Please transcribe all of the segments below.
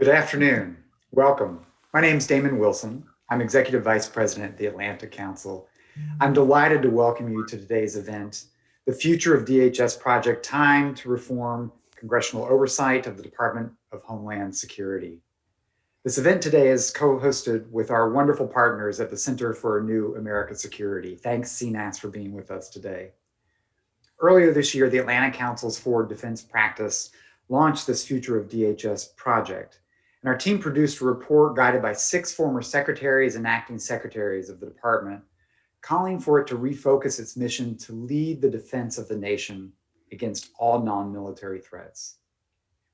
Good afternoon. Welcome. My name is Damon Wilson. I'm Executive Vice President at the Atlantic Council. I'm delighted to welcome you to today's event, the Future of DHS Project: Time to Reform Congressional Oversight of the Department of Homeland Security. This event today is co-hosted with our wonderful partners at the Center for a New American Security. Thanks, CNAS, for being with us today. Earlier this year, the Atlantic Council's Forward Defense Practice launched this Future of DHS project. And our team produced a report guided by 6 former secretaries and acting secretaries of the department, calling for it to refocus its mission to lead the defense of the nation against all non-military threats.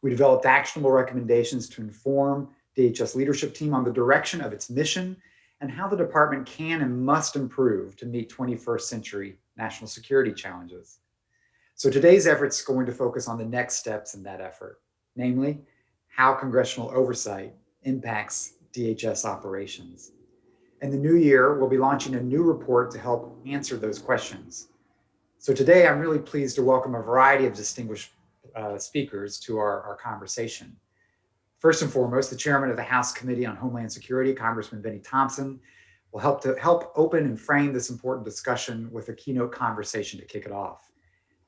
We developed actionable recommendations to inform DHS leadership team on the direction of its mission and how the department can and must improve to meet 21st century national security challenges. So today's effort is going to focus on the next steps in that effort, namely, how congressional oversight impacts DHS operations. In the new year, we'll be launching a new report to help answer those questions. So today, I'm really pleased to welcome a variety of distinguished speakers to our conversation. First and foremost, the chairman of the House Committee on Homeland Security, Congressman Benny Thompson, will help open and frame this important discussion with a keynote conversation to kick it off.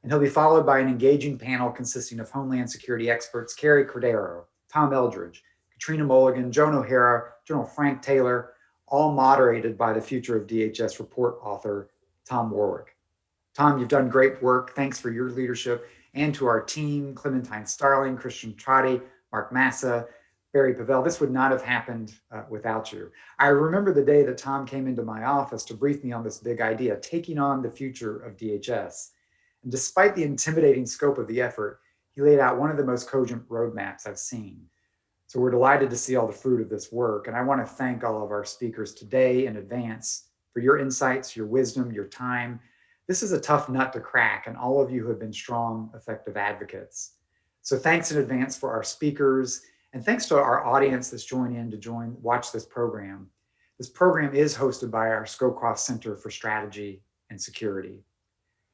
And he'll be followed by an engaging panel consisting of Homeland Security experts Carrie Cordero, Tom Eldridge, Katrina Mulligan, Joan O'Hara, General Frank Taylor, all moderated by the Future of DHS report author, Tom Warwick. Tom, you've done great work. Thanks for your leadership, and to our team, Clementine Starling, Christian Trotti, Mark Massa, Barry Pavel. This would not have happened without you. I remember the day that Tom came into my office to brief me on this big idea, taking on the future of DHS. And despite the intimidating scope of the effort, he laid out one of the most cogent roadmaps I've seen. So we're delighted to see all the fruit of this work. And I want to thank all of our speakers today in advance for your insights, your wisdom, your time. This is a tough nut to crack, and all of you have been strong, effective advocates. So thanks in advance for our speakers, and thanks to our audience that's watch this program. This program is hosted by our Scowcroft Center for Strategy and Security.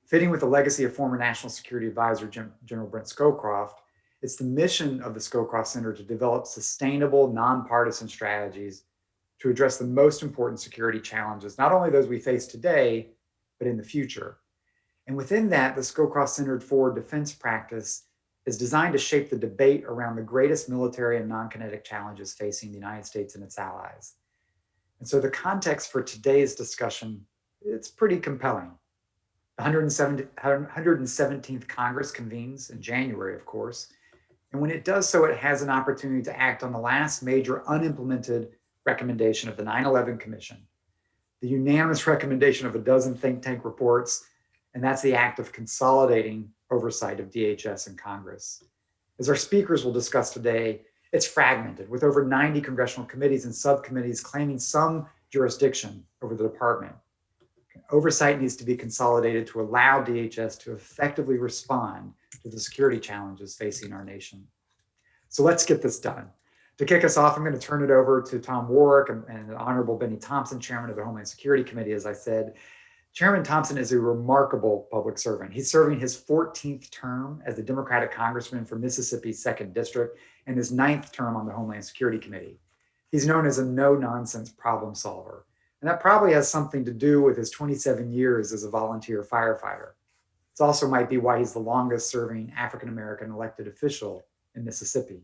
Fitting with the legacy of former National Security Advisor General Brent Scowcroft, it's the mission of the Scowcroft Center to develop sustainable, nonpartisan strategies to address the most important security challenges, not only those we face today, but in the future. And within that, the Scowcroft Centered Forward Defense Practice is designed to shape the debate around the greatest military and non-kinetic challenges facing the United States and its allies. And so the context for today's discussion, it's pretty compelling. The 117th Congress convenes in January, of course. And when it does so, it has an opportunity to act on the last major unimplemented recommendation of the 9/11 Commission, the unanimous recommendation of a dozen think tank reports, and that's the act of consolidating oversight of DHS in Congress. As our speakers will discuss today, it's fragmented with over 90 congressional committees and subcommittees claiming some jurisdiction over the department. Oversight needs to be consolidated to allow DHS to effectively respond to the security challenges facing our nation. So let's get this done. To kick us off, I'm going to turn it over to Tom Warwick and the Honorable Benny Thompson, Chairman of the Homeland Security Committee. As I said, Chairman Thompson is a remarkable public servant. He's serving his 14th term as the Democratic Congressman for Mississippi's 2nd District and his 9th term on the Homeland Security Committee. He's known as a no-nonsense problem solver. And that probably has something to do with his 27 years as a volunteer firefighter. It also might be why he's the longest serving African-American elected official in Mississippi.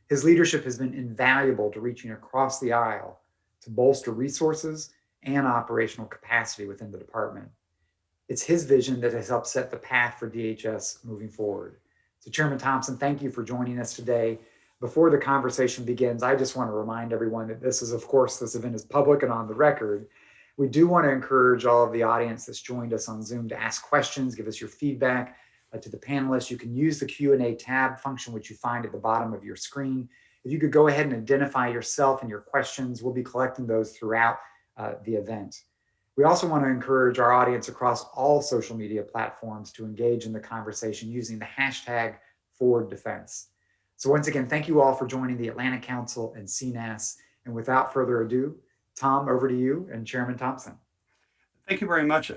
His leadership has been invaluable to reaching across the aisle to bolster resources and operational capacity within the department. It's his vision that has helped set the path for DHS moving forward. So Chairman Thompson, thank you for joining us today. Before the conversation begins, I just want to remind everyone that this event is public and on the record. We do want to encourage all of the audience that's joined us on Zoom to ask questions, give us your feedback to the panelists. You can use the Q&A tab function, which you find at the bottom of your screen. If you could go ahead and identify yourself and your questions, we'll be collecting those throughout the event. We also want to encourage our audience across all social media platforms to engage in the conversation using the hashtag #ForwardDefense. So once again, thank you all for joining the Atlantic Council and CNAS. And without further ado, Tom, over to you and Chairman Thompson. Thank you very much.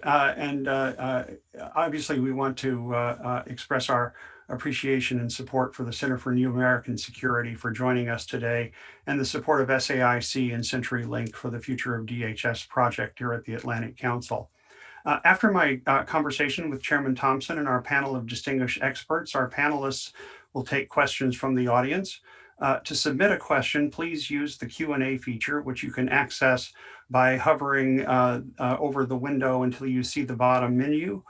Obviously, we want to express our appreciation and support for the Center for New American Security for joining us today, and the support of SAIC and CenturyLink for the Future of DHS project here at the Atlantic Council. After my conversation with Chairman Thompson and our panel of distinguished experts, our panelists will take questions from the audience. To submit a question, please use the Q&A feature, which you can access by hovering over the window until you see the bottom menu.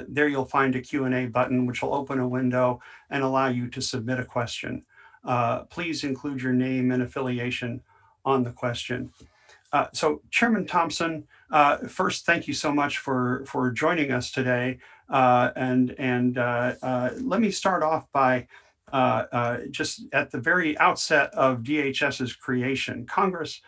There you'll find a Q&A button, which will open a window and allow you to submit a question. Please include your name and affiliation on the question. So Chairman Thompson, first, thank you so much for joining us today. Let me start off by just at the very outset of DHS's creation, Congress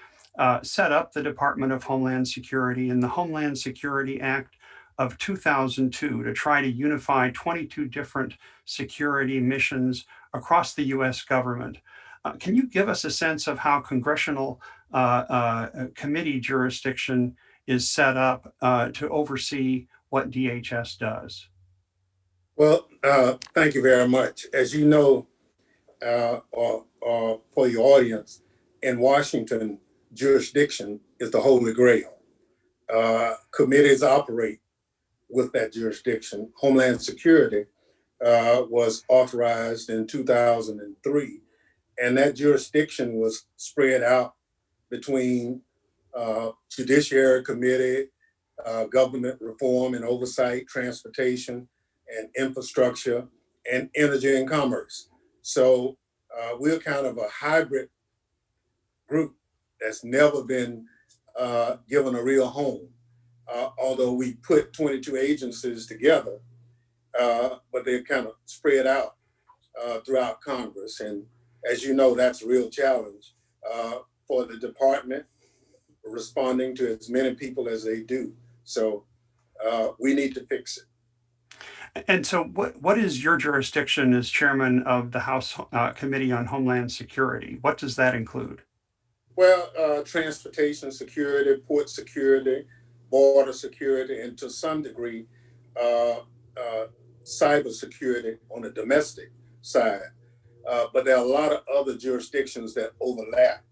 set up the Department of Homeland Security in the Homeland Security Act of 2002 to try to unify 22 different security missions across the US government. Can you give us a sense of how congressional committee jurisdiction is set up to oversee what DHS does? Well, thank you very much. As you know, for your audience, in Washington, jurisdiction is the Holy Grail. Committees operate with that jurisdiction. Homeland Security was authorized in 2003, and that jurisdiction was spread out between Judiciary Committee, Government Reform and Oversight, Transportation and Infrastructure, and Energy and Commerce. So we're kind of a hybrid group that's never been given a real home, although we put 22 agencies together, but they're kind of spread out throughout Congress. And as you know, that's a real challenge for the department, responding to as many people as they do. So we need to fix it. And so what is your jurisdiction as chairman of the House Committee on Homeland Security? What does that include? Well, transportation security, port security, border security, and to some degree, cyber security on the domestic side. But there are a lot of other jurisdictions that overlap.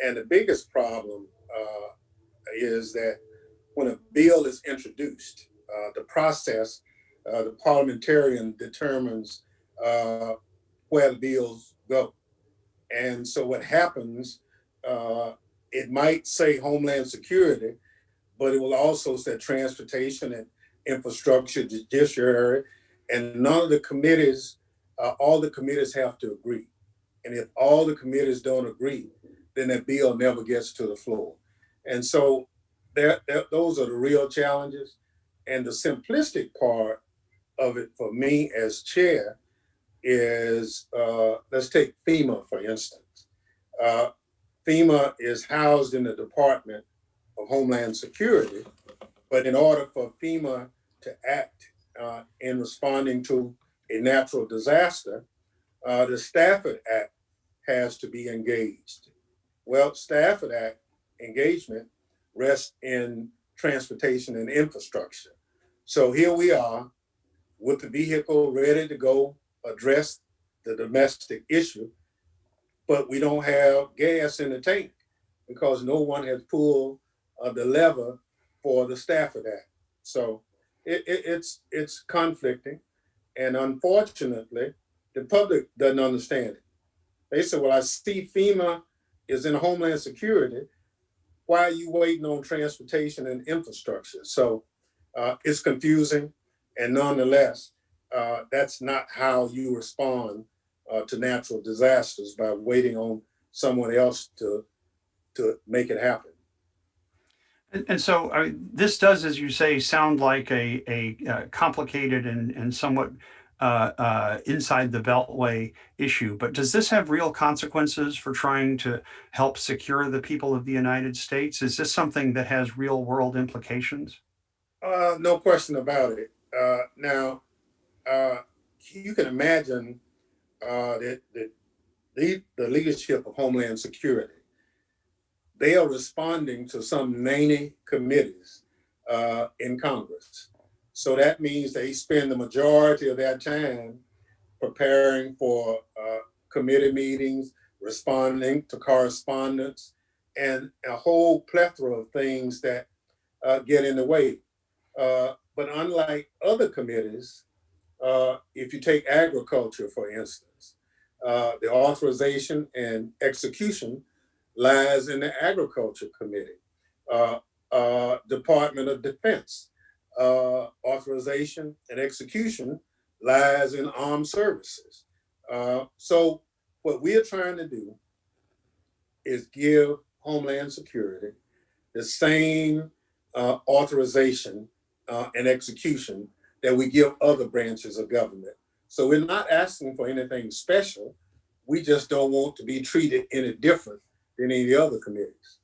And the biggest problem is that when a bill is introduced, the process, the parliamentarian determines where the bills go. And so what happens, it might say Homeland Security, but it will also say transportation and infrastructure, judiciary, and none of the committees, all the committees have to agree. And if all the committees don't agree, then that bill never gets to the floor. And so those are the real challenges. And the simplistic part of it for me as chair is, let's take FEMA, for instance. FEMA is housed in the Department of Homeland Security, but in order for FEMA to act in responding to a natural disaster, the Stafford Act has to be engaged. Well, Stafford Act engagement rests in transportation and infrastructure. So here we are with the vehicle ready to go address the domestic issue, but we don't have gas in the tank because no one has pulled the lever for the Stafford Act. So it's conflicting, and unfortunately, the public doesn't understand it. They say, well, I see FEMA is in Homeland Security. Why are you waiting on transportation and infrastructure? So it's confusing, and nonetheless, that's not how you respond to natural disasters, by waiting on someone else to make it happen. And so this does, as you say, sound like a complicated and somewhat inside the beltway issue, but does this have real consequences for trying to help secure the people of the United States? Is this something that has real world implications? No question about it. Now, you can imagine that the leadership of Homeland Security, they are responding to some 90 committees in Congress. So that means they spend the majority of their time preparing for committee meetings, responding to correspondence, and a whole plethora of things that get in the way. But unlike other committees, if you take agriculture, for instance, the authorization and execution lies in the Agriculture Committee. Department of Defense, authorization and execution lies in Armed Services. So what we are trying to do is give Homeland Security the same authorization and execution that we give other branches of government. So we're not asking for anything special. We just don't want to be treated any different than any other committees.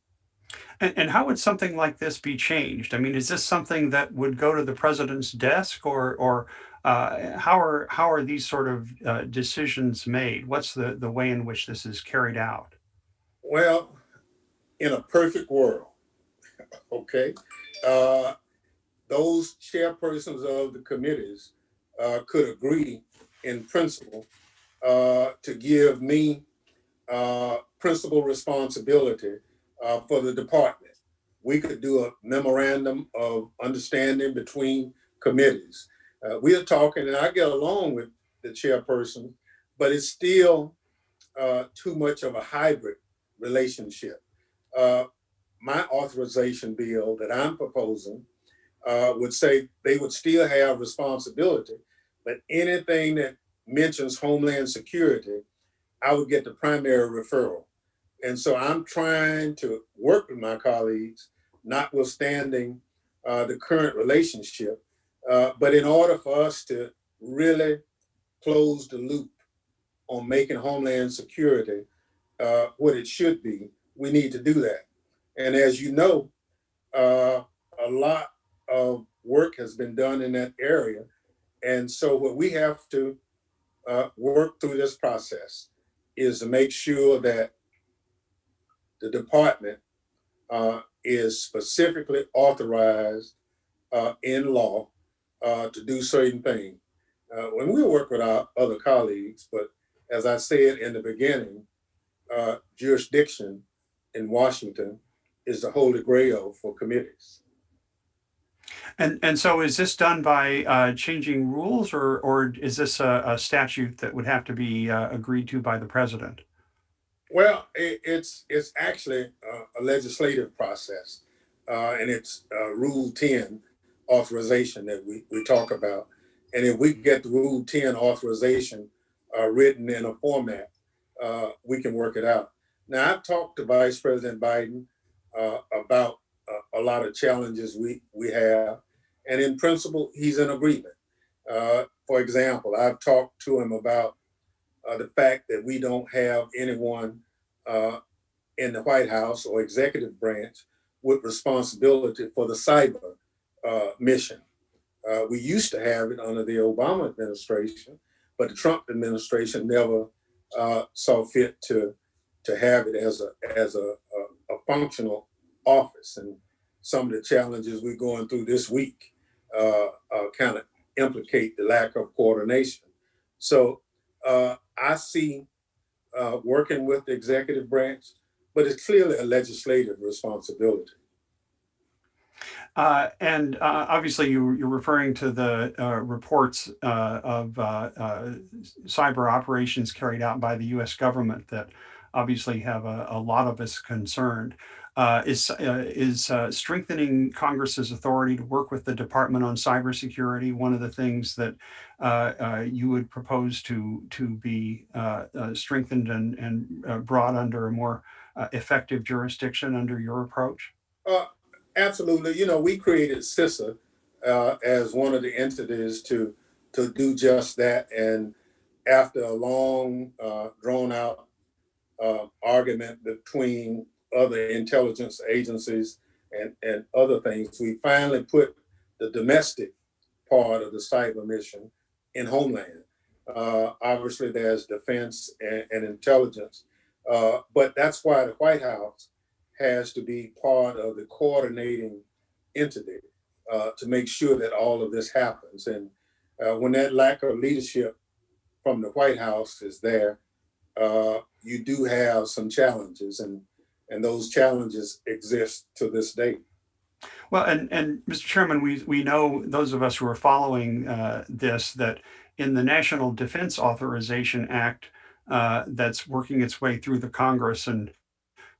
And how would something like this be changed? I mean, is this something that would go to the president's desk, or how are these sort of decisions made? What's the way in which this is carried out? Well, in a perfect world, okay, those chairpersons of the committees could agree in principle to give me principal responsibility for the department. We could do a memorandum of understanding between committees. We are talking, and I get along with the chairperson, but it's still too much of a hybrid relationship. My authorization bill that I'm proposing would say they would still have responsibility, but anything that mentions Homeland Security, I would get the primary referral. And so I'm trying to work with my colleagues, notwithstanding the current relationship. But in order for us to really close the loop on making Homeland Security what it should be, we need to do that. And as you know, a lot of work has been done in that area. And so what we have to work through this process is to make sure that the department is specifically authorized in law to do certain things. When we work with our other colleagues, but as I said in the beginning, jurisdiction in Washington is the holy grail for committees. And so is this done by changing rules, or is this a statute that would have to be agreed to by the president? Well, it's actually a legislative process, and it's Rule 10 authorization that we talk about. And if we get the Rule 10 authorization written in a format, we can work it out. Now, I've talked to Vice President Biden about a lot of challenges we have, and in principle, he's in agreement. For example, I've talked to him about the fact that we don't have anyone in the White House or executive branch with responsibility for the cyber mission. We used to have it under the Obama administration, but the Trump administration never saw fit to have it as a functional office. And some of the challenges we're going through this week kind of implicate the lack of coordination. So I see working with the executive branch, but it's clearly a legislative responsibility. And obviously, you're referring to the reports of cyber operations carried out by the U.S. government that obviously have a lot of us concerned. Is strengthening Congress's authority to work with the Department on cybersecurity one of the things that you would propose to be strengthened and brought under a more effective jurisdiction under your approach? Absolutely. You know, we created CISA as one of the entities to do just that. And after a long, drawn out argument between other intelligence agencies and other things, we finally put the domestic part of the cyber mission in Homeland. Obviously, there's defense and intelligence, but that's why the White House has to be part of the coordinating entity to make sure that all of this happens. And when that lack of leadership from the White House is there, you do have some challenges, and those challenges exist to this day. Well, and Mr. Chairman, we know, those of us who are following this, that in the National Defense Authorization Act that's working its way through the Congress and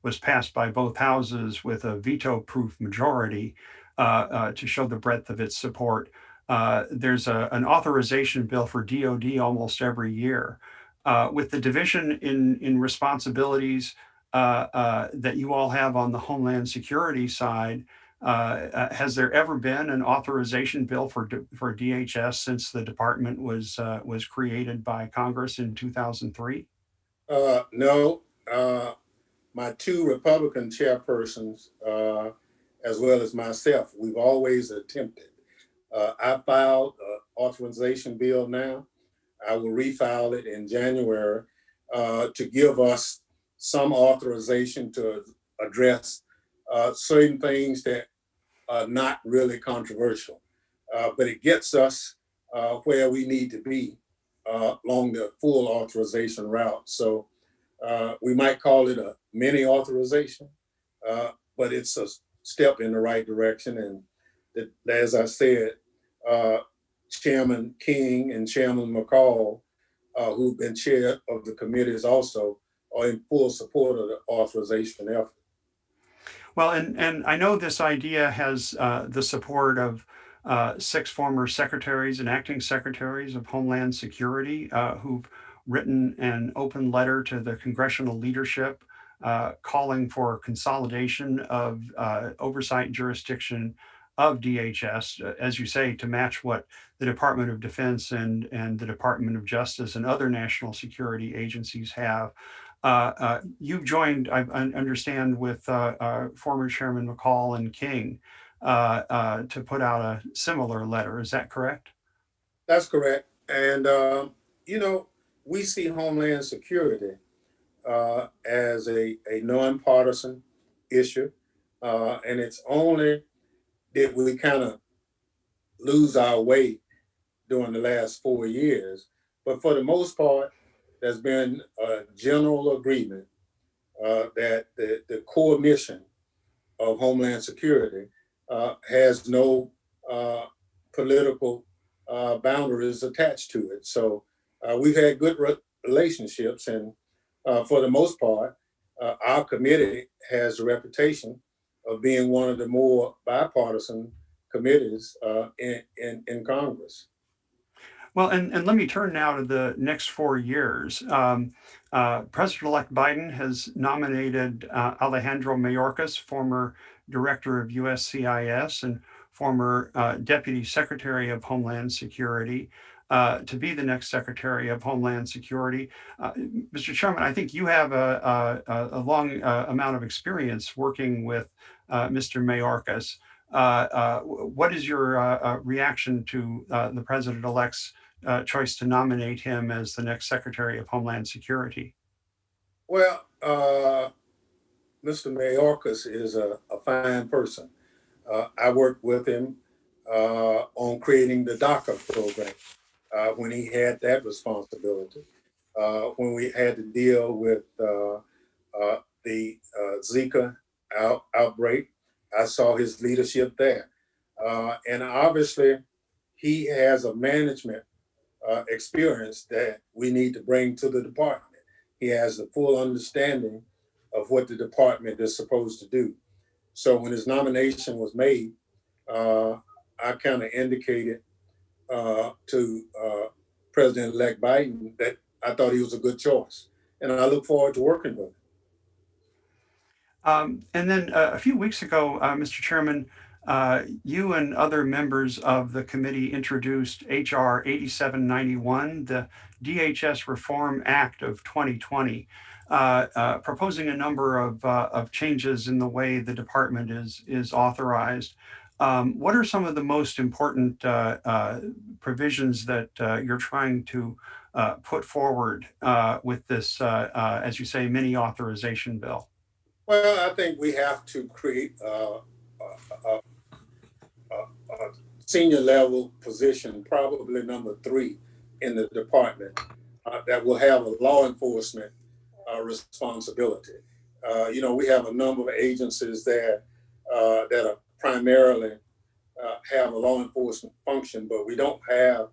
was passed by both houses with a veto-proof majority to show the breadth of its support. There's an authorization bill for DoD almost every year. With the division in responsibilities that you all have on the Homeland Security side, has there ever been an authorization bill for DHS since the department was created by Congress in 2003? No. My two Republican chairpersons, as well as myself, we've always attempted. I filed an authorization bill now. I will refile it in January to give us some authorization to address certain things that are not really controversial, but it gets us where we need to be along the full authorization route. So we might call it a mini authorization, but it's a step in the right direction. And as I said, Chairman King and Chairman McCall, who've been chair of the committees also, are in full support of the authorization effort. Well, and I know this idea has the support of 6 former secretaries and acting secretaries of Homeland Security who've written an open letter to the congressional leadership calling for consolidation of oversight jurisdiction of DHS, as you say, to match what the Department of Defense and the Department of Justice and other national security agencies have. You've joined, I understand, with former Chairman McCall and King to put out a similar letter. Is that correct? That's correct. And, you know, we see Homeland Security as a nonpartisan issue. And it's only that we kind of lose our way during the last 4 years. But for the most part, there's been a general agreement that the core mission of Homeland Security has no political boundaries attached to it. So we've had good relationships, and for the most part, our committee has a reputation of being one of the more bipartisan committees in Congress. Well, and let me turn now to the next 4 years. President-elect Biden has nominated Alejandro Mayorkas, former director of USCIS and former Deputy Secretary of Homeland Security, to be the next Secretary of Homeland Security. Mr. Chairman, I think you have a long amount of experience working with Mr. Mayorkas. What is your reaction to the president-elect's choice to nominate him as the next Secretary of Homeland Security? Well, Mr. Mayorkas is a fine person. I worked with him on creating the DACA program when he had that responsibility. When we had to deal with the Zika outbreak, I saw his leadership there. And obviously, he has a management experience that we need to bring to the department. He has the full understanding of what the department is supposed to do. So when his nomination was made, I kind of indicated to President-elect Biden that I thought he was a good choice. And I look forward to working with him. And then a few weeks ago, Mr. Chairman, you and other members of the committee introduced H.R. 8791, the DHS Reform Act of 2020, proposing a number of changes in the way the department is authorized. What are some of the most important provisions that you're trying to put forward with this, as you say, mini authorization bill? Well, I think we have to create a senior level position, probably number 3 in the department, that will have a law enforcement responsibility. We have a number of agencies there that are primarily have a law enforcement function, but we don't have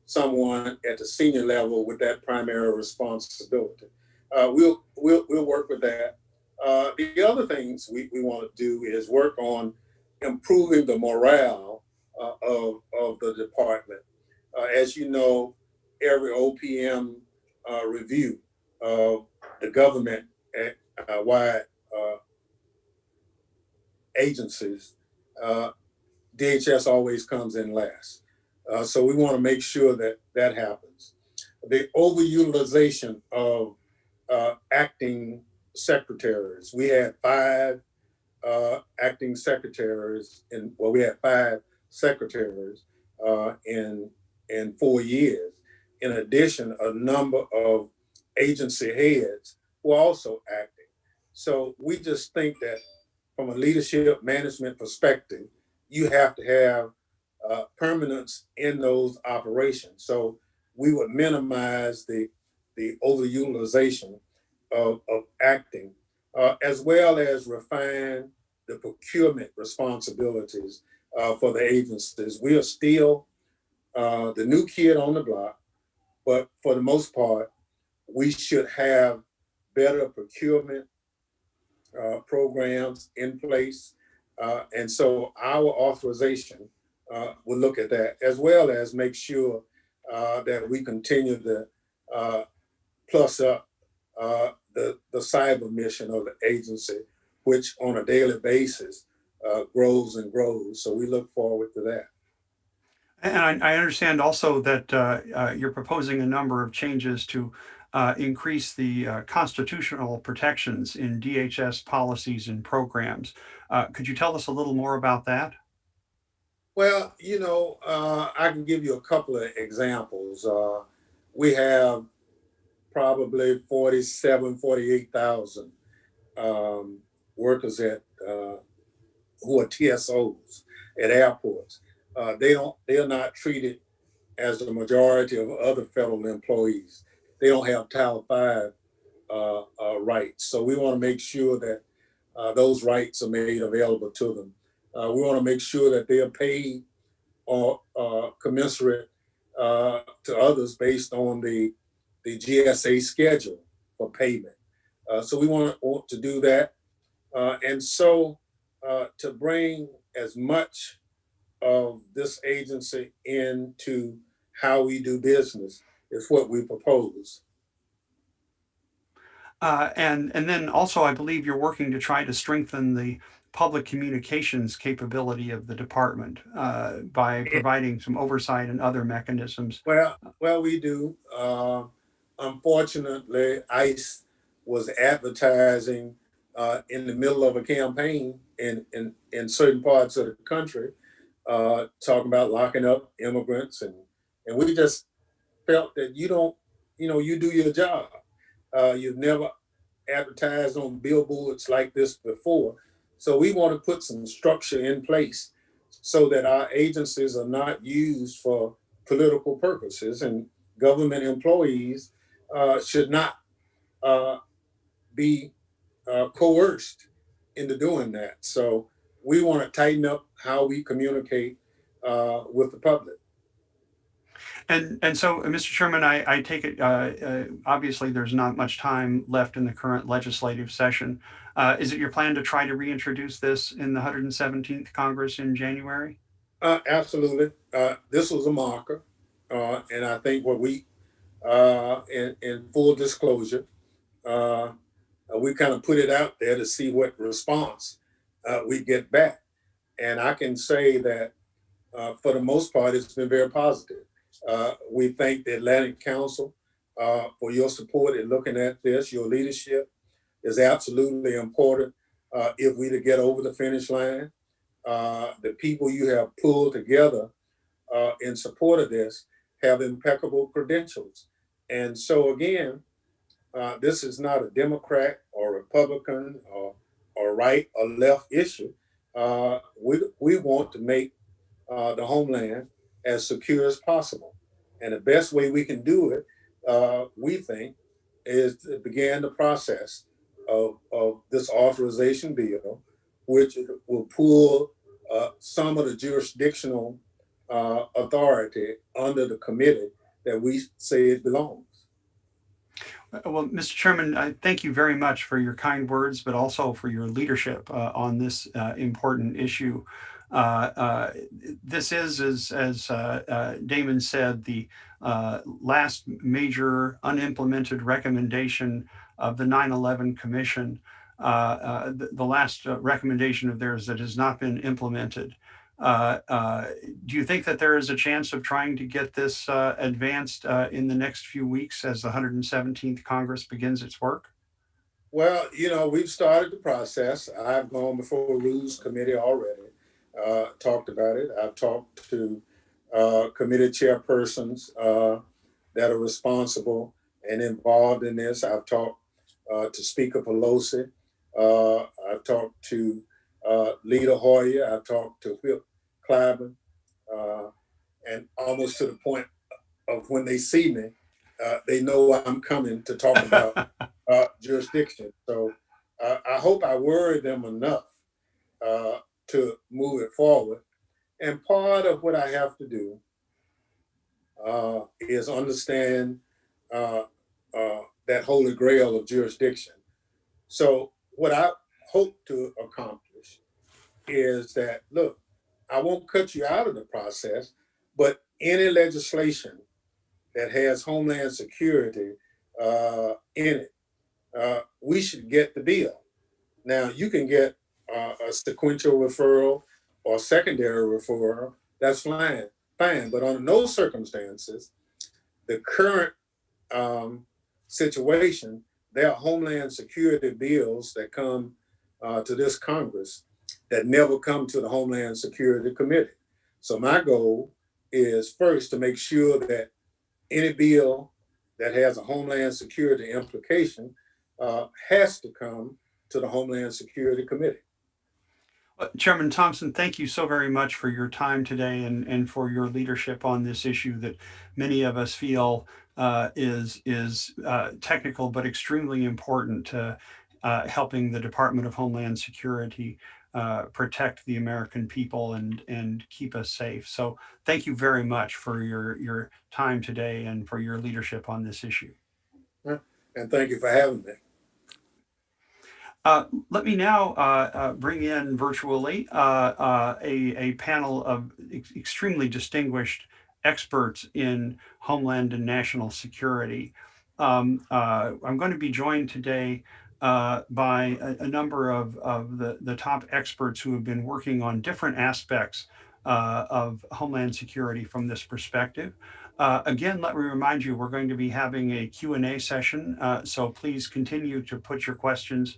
someone at the senior level with that primary responsibility. We'll work with that. The other things we want to do is work on improving the morale of the department. As you know, every OPM review of the government wide agencies, DHS always comes in last. So we want to make sure that that happens. The overutilization of acting secretaries. We had 5 acting secretaries, we had 5 secretaries in 4 years. In addition, a number of agency heads were also acting. So we just think that from a leadership management perspective, you have to have permanence in those operations. So we would minimize the overutilization of acting, as well as refine the procurement responsibilities for the agencies. We are still the new kid on the block, but for the most part, we should have better procurement programs in place. And so our authorization will look at that, as well as make sure that we continue to plus up the cyber mission of the agency, which on a daily basis grows and grows. So we look forward to that. And I understand also that you're proposing a number of changes to increase the constitutional protections in DHS policies and programs. Could you tell us a little more about that? Well, I can give you a couple of examples. We have probably 48,000 workers who are TSOs at airports. They are not treated as the majority of other federal employees. They don't have Title V rights. So we want to make sure that those rights are made available to them. We want to make sure that they are paid or commensurate to others based on the GSA schedule for payment. So we want to do that. And so to bring as much of this agency into how we do business is what we propose. And then also, I believe you're working to try to strengthen the public communications capability of the department by providing some oversight and other mechanisms. Well, we do. Unfortunately, ICE was advertising in the middle of a campaign in certain parts of the country, talking about locking up immigrants, and we just felt that you do your job. You've never advertised on billboards like this before. So we want to put some structure in place so that our agencies are not used for political purposes, and government employees should not be coerced into doing that. So we want to tighten up how we communicate with the public. And so, Mr. Chairman, I take it, obviously, there's not much time left in the current legislative session. Is it your plan to try to reintroduce this in the 117th Congress in January? Absolutely. This was a marker. And I think what we, in full disclosure, we kind of put it out there to see what response we get back. And I can say that for the most part, it's been very positive. We thank the Atlantic Council for your support in looking at this. Your leadership is absolutely important if we to get over the finish line. The people you have pulled together in support of this have impeccable credentials. And so again, this is not a Democrat or Republican or right or left issue. We want to make the homeland as secure as possible. And the best way we can do it we think, is to begin the process of this authorization bill, which will pull some of the jurisdictional authority under the committee that we say it belongs. Well, Mr. Chairman, I thank you very much for your kind words, but also for your leadership on this important issue. This is, as Damon said, the last major unimplemented recommendation of the 9/11 Commission, the last recommendation of theirs that has not been implemented. Do you think that there is a chance of trying to get this advanced in the next few weeks as the 117th Congress begins its work? Well, we've started the process. I've gone before the Rules Committee already, talked about it. I've talked to committee chairpersons that are responsible and involved in this. I've talked to Speaker Pelosi. I've talked to Leader Hoyer. I've talked to Whip Clyburn, and almost to the point of when they see me, they know I'm coming to talk about jurisdiction. So I hope I worry them enough to move it forward. And part of what I have to do is understand that holy grail of jurisdiction. So what I hope to accomplish is that, look, I won't cut you out of the process, but any legislation that has Homeland Security in it, we should get the bill. Now, you can get a sequential referral or secondary referral, that's fine. But under no circumstances, the current situation, there are Homeland Security bills that come to this Congress that never come to the Homeland Security Committee. So my goal is first to make sure that any bill that has a Homeland Security implication has to come to the Homeland Security Committee. Chairman Thompson, thank you so very much for your time today and for your leadership on this issue that many of us feel is technical but extremely important to helping the Department of Homeland Security protect the American people and keep us safe. So thank you very much for your time today and for your leadership on this issue. And thank you for having me. Let me now bring in virtually a panel of extremely distinguished experts in Homeland and national security. I'm going to be joined today by a number of the top experts who have been working on different aspects of Homeland Security from this perspective. Again, let me remind you, we're going to be having a Q&A session, so please continue to put your questions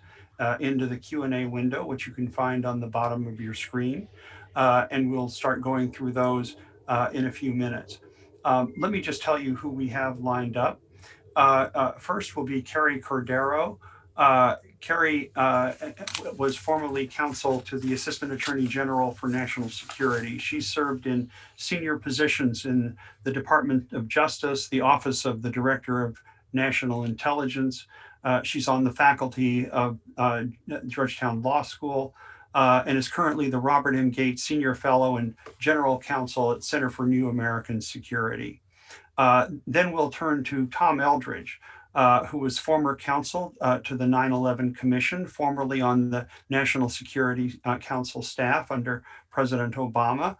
into the Q&A window, which you can find on the bottom of your screen, and we'll start going through those in a few minutes. Let me just tell you who we have lined up. First will be Carrie Cordero. Carrie was formerly counsel to the Assistant Attorney General for National Security. She served in senior positions in the Department of Justice, the Office of the Director of National Intelligence. She's on the faculty of Georgetown Law School and is currently the Robert M. Gates Senior Fellow and General Counsel at Center for New American Security. Then we'll turn to Tom Eldridge, who was former counsel to the 9/11 Commission, formerly on the National Security Council staff under President Obama.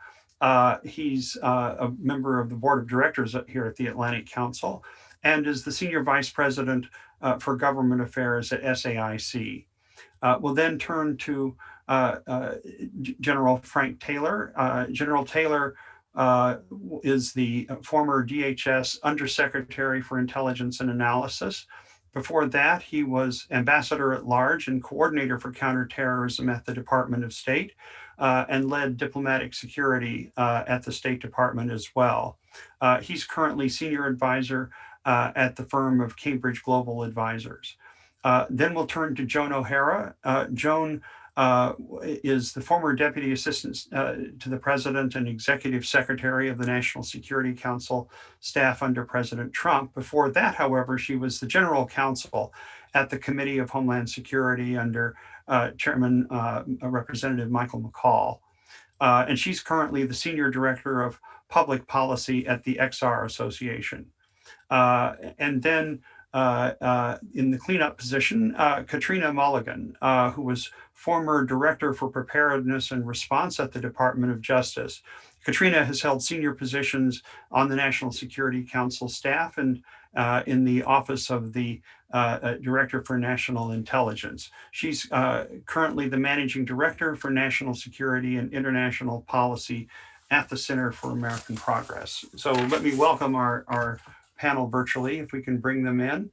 He's a member of the board of directors here at the Atlantic Council and is the senior vice president for government affairs at SAIC. We'll then turn to General Frank Taylor. General Taylor is the former DHS Undersecretary for Intelligence and Analysis. Before that, he was Ambassador at Large and Coordinator for Counterterrorism at the Department of State and led diplomatic security at the State Department as well. He's currently Senior Advisor at the firm of Cambridge Global Advisors. Then we'll turn to Joan O'Hara. Joan is the former Deputy Assistant to the President and Executive Secretary of the National Security Council staff under President Trump. Before that, however, she was the General Counsel at the Committee of Homeland Security under Chairman Representative Michael McCall. And she's currently the Senior Director of Public Policy at the XR Association. And then in the cleanup position, Katrina Mulligan, who was former Director for Preparedness and Response at the Department of Justice. Katrina has held senior positions on the National Security Council staff and in the Office of the Director for National Intelligence. She's currently the Managing Director for National Security and International Policy at the Center for American Progress. So let me welcome our panel virtually, if we can bring them in.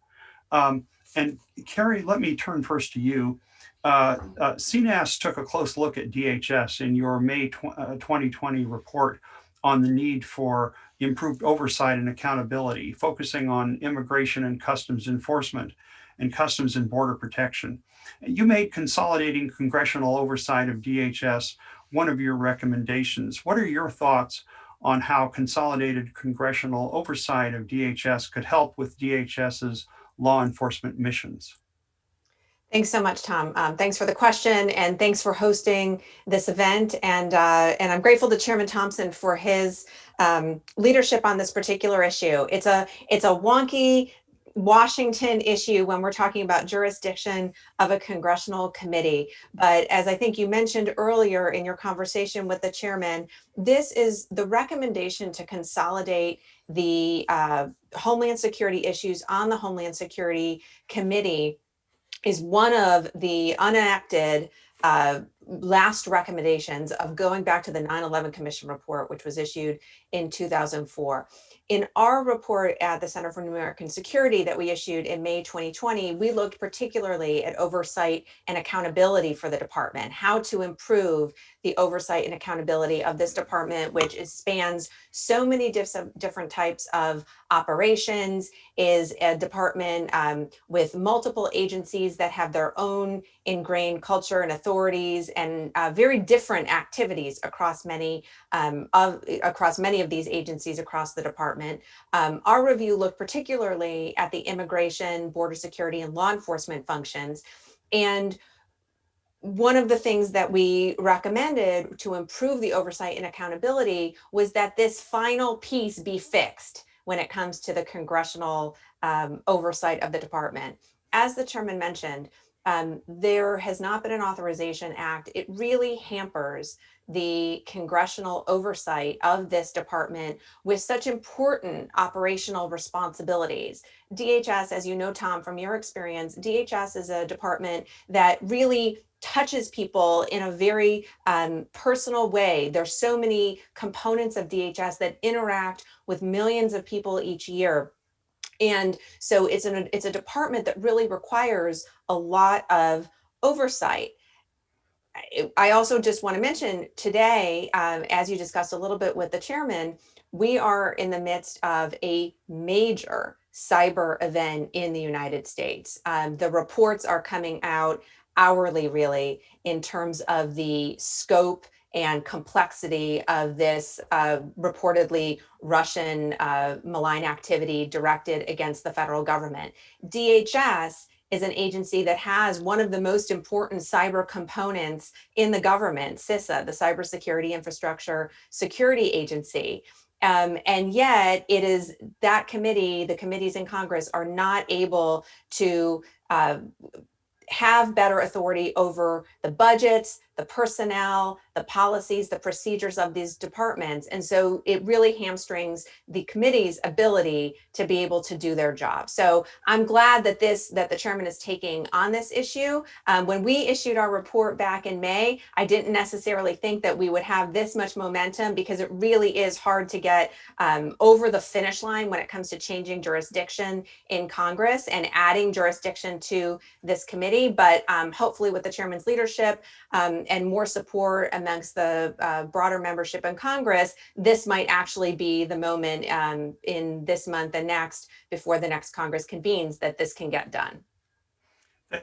And Carrie, let me turn first to you. CNAS took a close look at DHS in your May 2020 report on the need for improved oversight and accountability, focusing on immigration and customs enforcement and customs and border protection. You made consolidating congressional oversight of DHS one of your recommendations. What are your thoughts on how consolidated congressional oversight of DHS could help with DHS's law enforcement missions? Thanks so much, Tom. Thanks for the question, and thanks for hosting this event. And I'm grateful to Chairman Thompson for his leadership on this particular issue. It's a wonky Washington issue when we're talking about jurisdiction of a congressional committee. But as I think you mentioned earlier in your conversation with the chairman, this is the recommendation to consolidate the Homeland Security issues on the Homeland Security Committee is one of the unenacted last recommendations of going back to the 9/11 Commission report, which was issued in 2004. In our report at the Center for American Security that we issued in May 2020, we looked particularly at oversight and accountability for the department, how to improve the oversight and accountability of this department, which spans so many different types of operations, is a department with multiple agencies that have their own ingrained culture and authorities and very different activities across many of these agencies across the department. Our review looked particularly at the immigration, border security, and law enforcement functions. And one of the things that we recommended to improve the oversight and accountability was that this final piece be fixed when it comes to the congressional oversight of the department. As the chairman mentioned, there has not been an authorization act. It really hampers the congressional oversight of this department with such important operational responsibilities. DHS, as you know, Tom, from your experience, DHS is a department that really touches people in a very personal way. There's so many components of DHS that interact with millions of people each year. And so it's a department that really requires a lot of oversight. I also just want to mention today, as you discussed a little bit with the chairman, we are in the midst of a major cyber event in the United States. The reports are coming out hourly, really, in terms of the scope and complexity of this reportedly Russian malign activity directed against the federal government. DHS is an agency that has one of the most important cyber components in the government, CISA, the Cybersecurity Infrastructure Security Agency. And yet it is that committee, the committees in Congress are not able to have better authority over the budgets, the personnel, the policies, the procedures of these departments. And so it really hamstrings the committee's ability to be able to do their job. So I'm glad that the chairman is taking on this issue. When we issued our report back in May, I didn't necessarily think that we would have this much momentum because it really is hard to get over the finish line when it comes to changing jurisdiction in Congress and adding jurisdiction to this committee. But hopefully with the chairman's leadership and more support amongst the broader membership in Congress, this might actually be the moment in this month and next, before the next Congress convenes, that this can get done.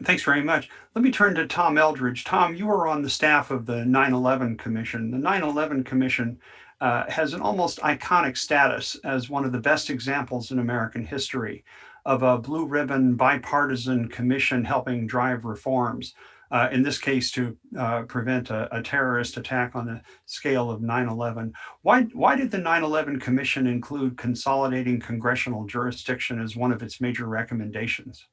Thanks very much. Let me turn to Tom Eldridge. Tom, you were on the staff of the 9/11 Commission. The 9/11 Commission has an almost iconic status as one of the best examples in American history of a blue ribbon bipartisan commission helping drive reforms. In this case, to prevent a terrorist attack on the scale of 9/11. Why did the 9/11 Commission include consolidating congressional jurisdiction as one of its major recommendations?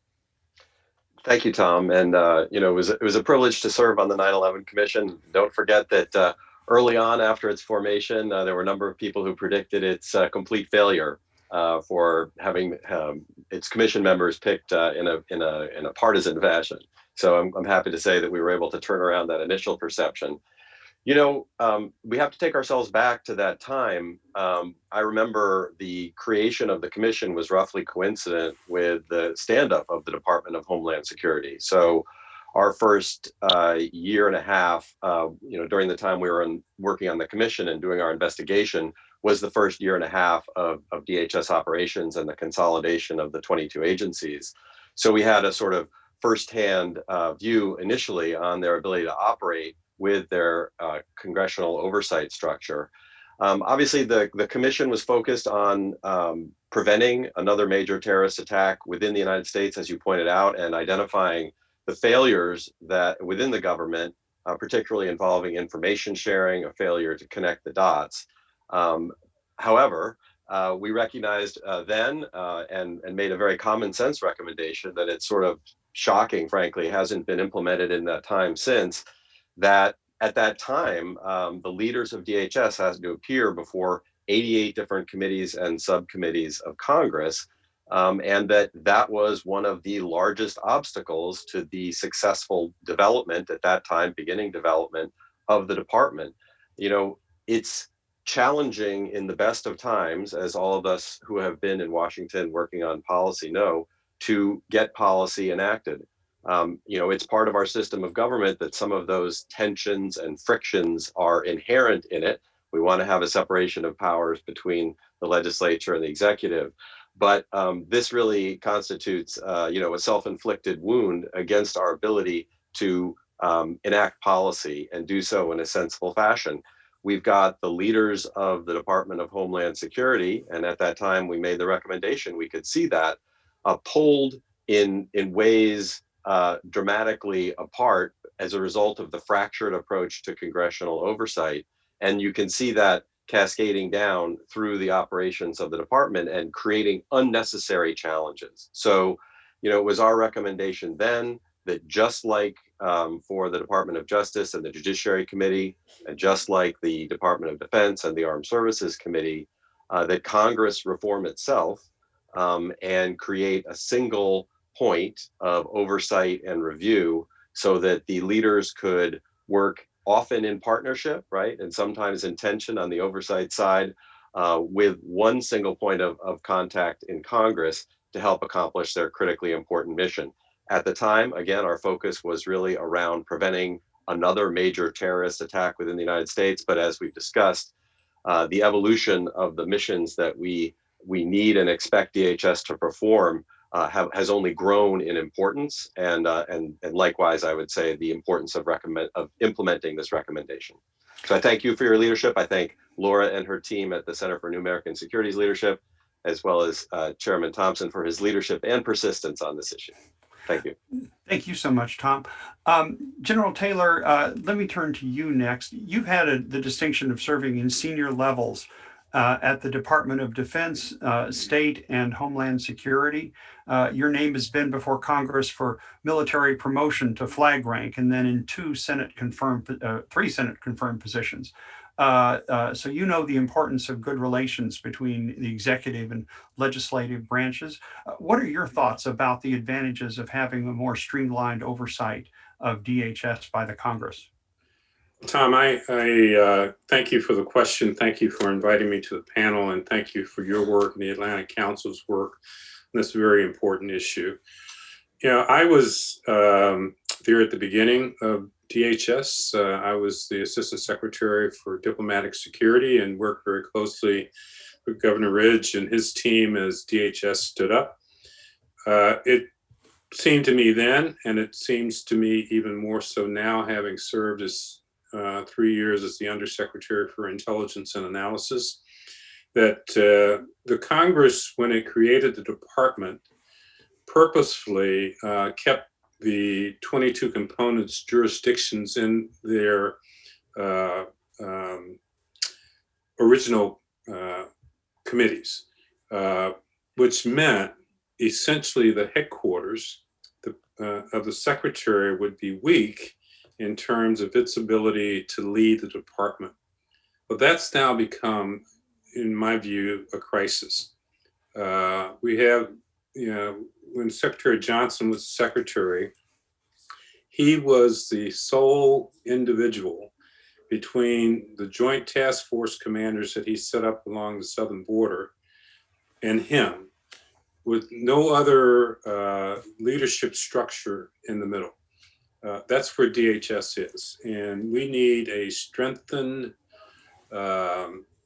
Thank you, Tom. And it was a privilege to serve on the 9/11 Commission. Don't forget that early on, after its formation, there were a number of people who predicted its complete failure for having its commission members picked in a partisan fashion. So I'm happy to say that we were able to turn around that initial perception. We have to take ourselves back to that time. I remember the creation of the commission was roughly coincident with the stand-up of the Department of Homeland Security. So our first year and a half, during the time we were working on the commission and doing our investigation, was the first year and a half of DHS operations and the consolidation of the 22 agencies. So we had a sort of firsthand view initially on their ability to operate with their congressional oversight structure. Obviously, the commission was focused on preventing another major terrorist attack within the United States, as you pointed out, and identifying the failures that within the government, particularly involving information sharing, a failure to connect the dots. However, we recognized then and made a very common sense recommendation that it's sort of shocking, frankly, hasn't been implemented in that time since, that at that time, the leaders of DHS has to appear before 88 different committees and subcommittees of Congress, and that was one of the largest obstacles to the successful development at that time, beginning development of the department. It's challenging in the best of times, as all of us who have been in Washington working on policy know, to get policy enacted. It's part of our system of government that some of those tensions and frictions are inherent in it. We want to have a separation of powers between the legislature and the executive. But this really constitutes, a self-inflicted wound against our ability to enact policy and do so in a sensible fashion. We've got the leaders of the Department of Homeland Security, and at that time we made the recommendation, we could see that pulled in ways dramatically apart as a result of the fractured approach to congressional oversight. And you can see that cascading down through the operations of the department and creating unnecessary challenges. So, it was our recommendation then that just like for the Department of Justice and the Judiciary Committee, and just like the Department of Defense and the Armed Services Committee, that Congress reform itself and create a single point of oversight and review so that the leaders could work often in partnership, right? And sometimes in tension on the oversight side with one single point of contact in Congress to help accomplish their critically important mission. At the time, again, our focus was really around preventing another major terrorist attack within the United States. But as we've discussed, the evolution of the missions that we need and expect DHS to perform has only grown in importance, and likewise, I would say the importance of implementing this recommendation. So I thank you for your leadership. I thank Laura and her team at the Center for New American Security's leadership, as well as Chairman Thompson for his leadership and persistence on this issue. Thank you. Thank you so much, Tom. General Taylor, let me turn to you next. You've had the distinction of serving in senior levels at the Department of Defense, State, and Homeland Security. Your name has been before Congress for military promotion to flag rank, and then in three Senate confirmed positions. So you know the importance of good relations between the executive and legislative branches. What are your thoughts about the advantages of having a more streamlined oversight of DHS by the Congress? Tom, I thank you for the question. Thank you for inviting me to the panel, and thank you for your work and the Atlantic Council's work on this very important issue. I was there at the beginning of DHS. I was the Assistant Secretary for Diplomatic Security and worked very closely with Governor Ridge and his team as DHS stood up. It seemed to me then, and it seems to me even more so now, having served as 3 years as the Undersecretary for Intelligence and Analysis, that the Congress, when it created the department, purposefully kept the 22 components jurisdictions in their original committees, which meant essentially the headquarters of the Secretary would be weak in terms of its ability to lead the department. But that's now become, in my view, a crisis. We have, when Secretary Johnson was Secretary, he was the sole individual between the Joint Task Force commanders that he set up along the southern border and him, with no other leadership structure in the middle. That's where DHS is. And we need a strengthened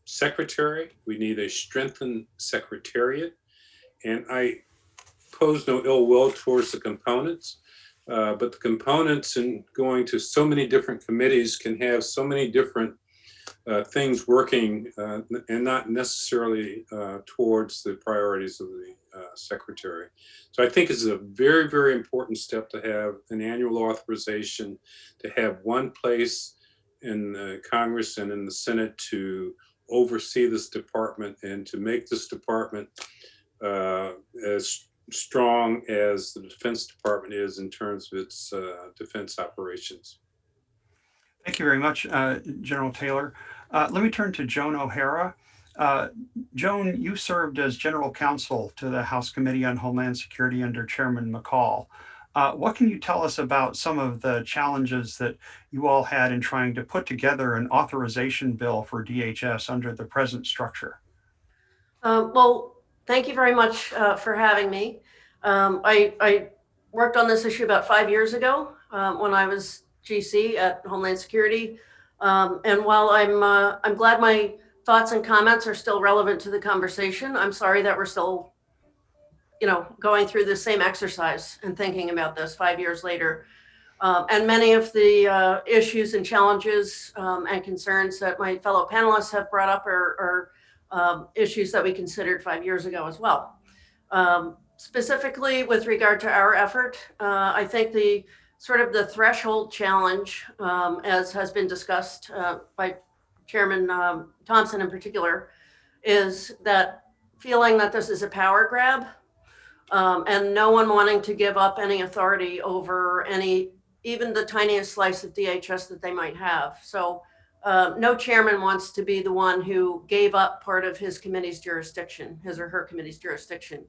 secretary. We need a strengthened secretariat. And I pose no ill will towards the components, but the components in going to so many different committees can have so many different things working and not necessarily towards the priorities of the secretary. So I think it's a very, very important step to have an annual authorization, to have one place in Congress and in the Senate to oversee this department and to make this department as strong as the Defense Department is in terms of its defense operations. Thank you very much, General Taylor. Let me turn to Joan O'Hara. Joan, you served as General Counsel to the House Committee on Homeland Security under Chairman McCall. What can you tell us about some of the challenges that you all had in trying to put together an authorization bill for DHS under the present structure? Well, thank you very much for having me. I worked on this issue about 5 years ago when I was GC at Homeland Security. And while I'm glad my thoughts and comments are still relevant to the conversation, I'm sorry that we're still, going through the same exercise and thinking about this 5 years later. And many of the issues and challenges and concerns that my fellow panelists have brought up are issues that we considered 5 years ago as well. Specifically with regard to our effort, I think the threshold challenge, as has been discussed by Chairman Thompson in particular, is that feeling that this is a power grab and no one wanting to give up any authority over even the tiniest slice of DHS that they might have. So no chairman wants to be the one who gave up part of his committee's jurisdiction, his or her committee's jurisdiction.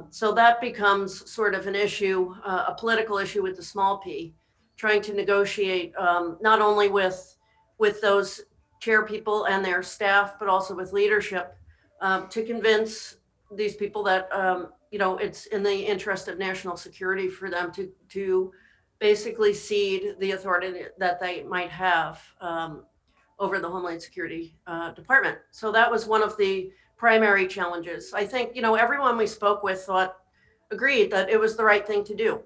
So that becomes sort of an issue, a political issue with the small p, trying to negotiate not only with those chair people and their staff, but also with leadership to convince these people that it's in the interest of national security for them to basically cede the authority that they might have over the Homeland Security Department. So that was one of the primary challenges. I think, everyone we spoke with agreed that it was the right thing to do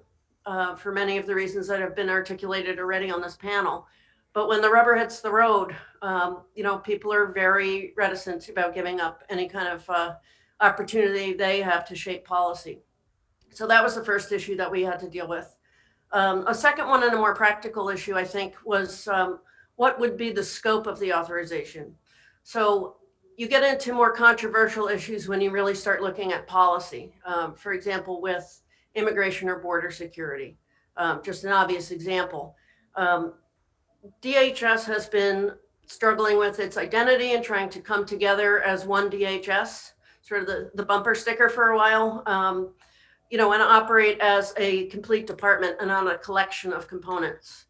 for many of the reasons that have been articulated already on this panel. But when the rubber hits the road, people are very reticent about giving up any kind of opportunity they have to shape policy. So that was the first issue that we had to deal with. A second one, and a more practical issue, I think, was what would be the scope of the authorization. So you get into more controversial issues when you really start looking at policy. For example, with immigration or border security, just an obvious example. DHS has been struggling with its identity and trying to come together as one DHS, sort of the bumper sticker for a while, and operate as a complete department and not a collection of components.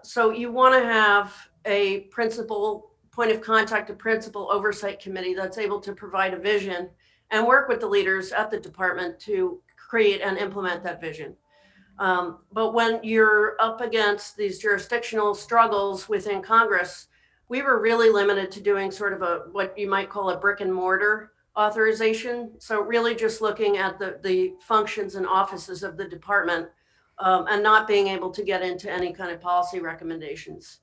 So you want to have a principal point of contact, a principal oversight committee that's able to provide a vision and work with the leaders at the department to create and implement that vision. But when you're up against these jurisdictional struggles within Congress, we were really limited to doing sort of what you might call a brick and mortar authorization. So really just looking at the functions and offices of the department and not being able to get into any kind of policy recommendations.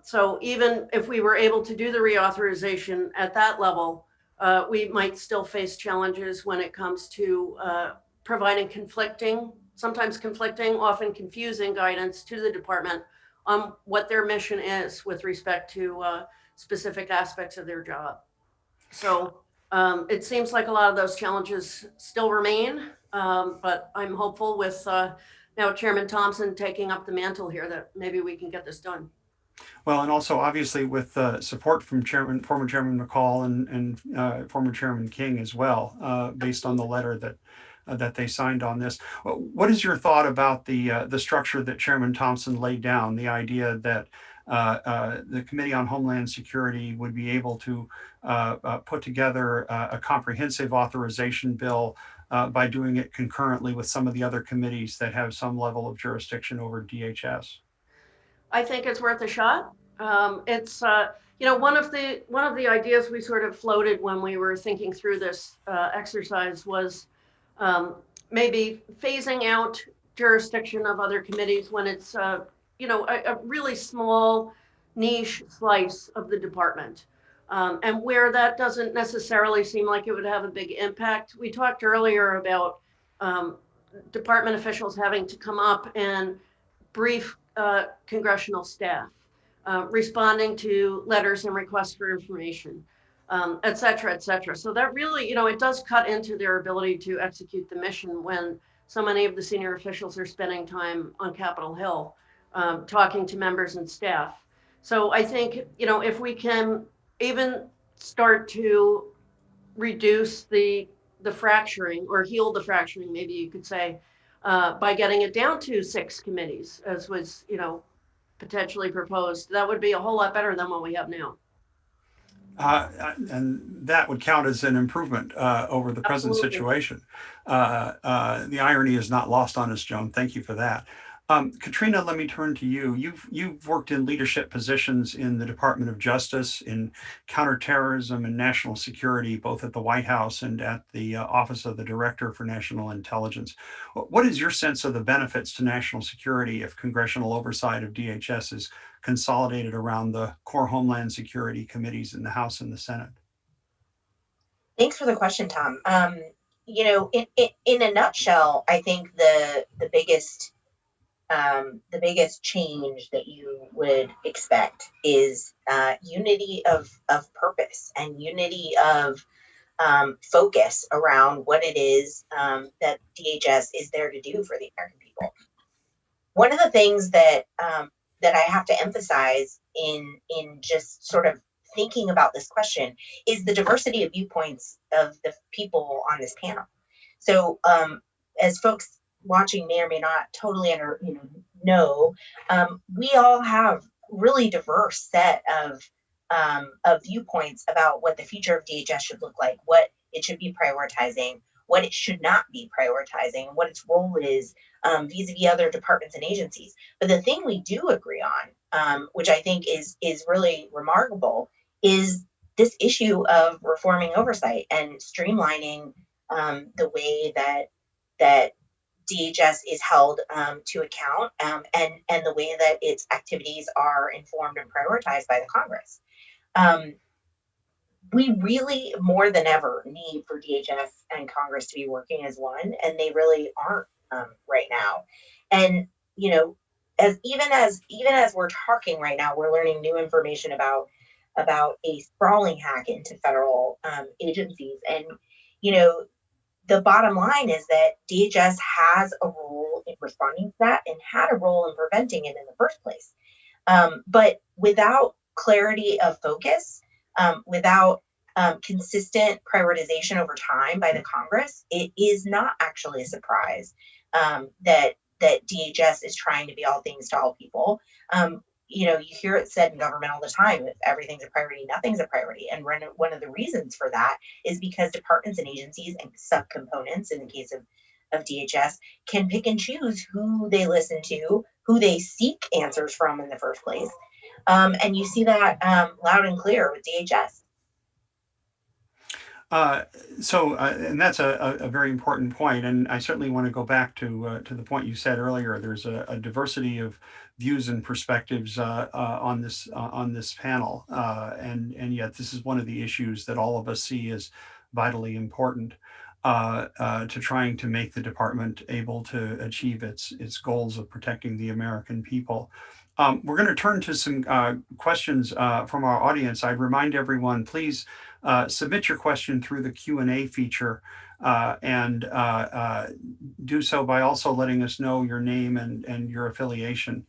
So even if we were able to do the reauthorization at that level, we might still face challenges when it comes to providing sometimes conflicting, often confusing guidance to the department on what their mission is with respect to specific aspects of their job. So it seems like a lot of those challenges still remain, but I'm hopeful with now Chairman Thompson taking up the mantle here that maybe we can get this done. Well, and also obviously with support from former Chairman McCall and former Chairman King as well, based on the letter that they signed on this. What is your thought about the structure that Chairman Thompson laid down? The idea that the Committee on Homeland Security would be able to put together a comprehensive authorization bill by doing it concurrently with some of the other committees that have some level of jurisdiction over DHS. I think it's worth a shot. It's one of the ideas we sort of floated when we were thinking through this exercise was maybe phasing out jurisdiction of other committees when it's a really small niche slice of the department, and where that doesn't necessarily seem like it would have a big impact. We talked earlier about department officials having to come up and brief congressional staff, responding to letters and requests for information, et cetera, et cetera. So that really, it does cut into their ability to execute the mission when so many of the senior officials are spending time on Capitol Hill, talking to members and staff. So I think, if we can even start to reduce the fracturing or heal the fracturing, maybe you could say, by getting it down to 6 committees, as was, potentially proposed, that would be a whole lot better than what we have now. And that would count as an improvement over the present Absolutely. situation. The irony is not lost on us, Joan. Thank you for that. Katrina, let me turn to you. You've worked in leadership positions in the Department of Justice, in counterterrorism and national security, both at the White House and at the Office of the Director for National Intelligence. What is your sense of the benefits to national security if congressional oversight of DHS is consolidated around the core Homeland Security committees in the House and the Senate? Thanks for the question, Tom. In a nutshell, I think the biggest change that you would expect is unity of purpose and unity of focus around what it is that DHS is there to do for the American people. One of the things that I have to emphasize in just sort of thinking about this question is the diversity of viewpoints of the people on this panel. So as folks watching may or may not totally know, we all have really diverse set of viewpoints about what the future of DHS should look like, what it should be prioritizing, what it should not be prioritizing, what its role is vis-a-vis other departments and agencies. But the thing we do agree on, which I think is really remarkable, is this issue of reforming oversight and streamlining the way that DHS is held to account and the way that its activities are informed and prioritized by the Congress. We really, more than ever, need for DHS and Congress to be working as one, and they really aren't right now. And even as we're talking right now, we're learning new information about a sprawling hack into federal agencies. And the bottom line is that DHS has a role in responding to that and had a role in preventing it in the first place. But without clarity of focus, without consistent prioritization over time by the Congress, it is not actually a surprise that DHS is trying to be all things to all people. You hear it said in government all the time, if everything's a priority, nothing's a priority. And one of the reasons for that is because departments and agencies and subcomponents, in the case of DHS, can pick and choose who they listen to, who they seek answers from in the first place. And you see that loud and clear with DHS. And that's a very important point, and I certainly want to go back to the point you said earlier. There's a diversity of views and perspectives on this panel, and yet this is one of the issues that all of us see as vitally important to trying to make the department able to achieve its goals of protecting the American people. We're going to turn to some questions from our audience. I'd remind everyone, please submit your question through the Q&A feature and do so by also letting us know your name and your affiliation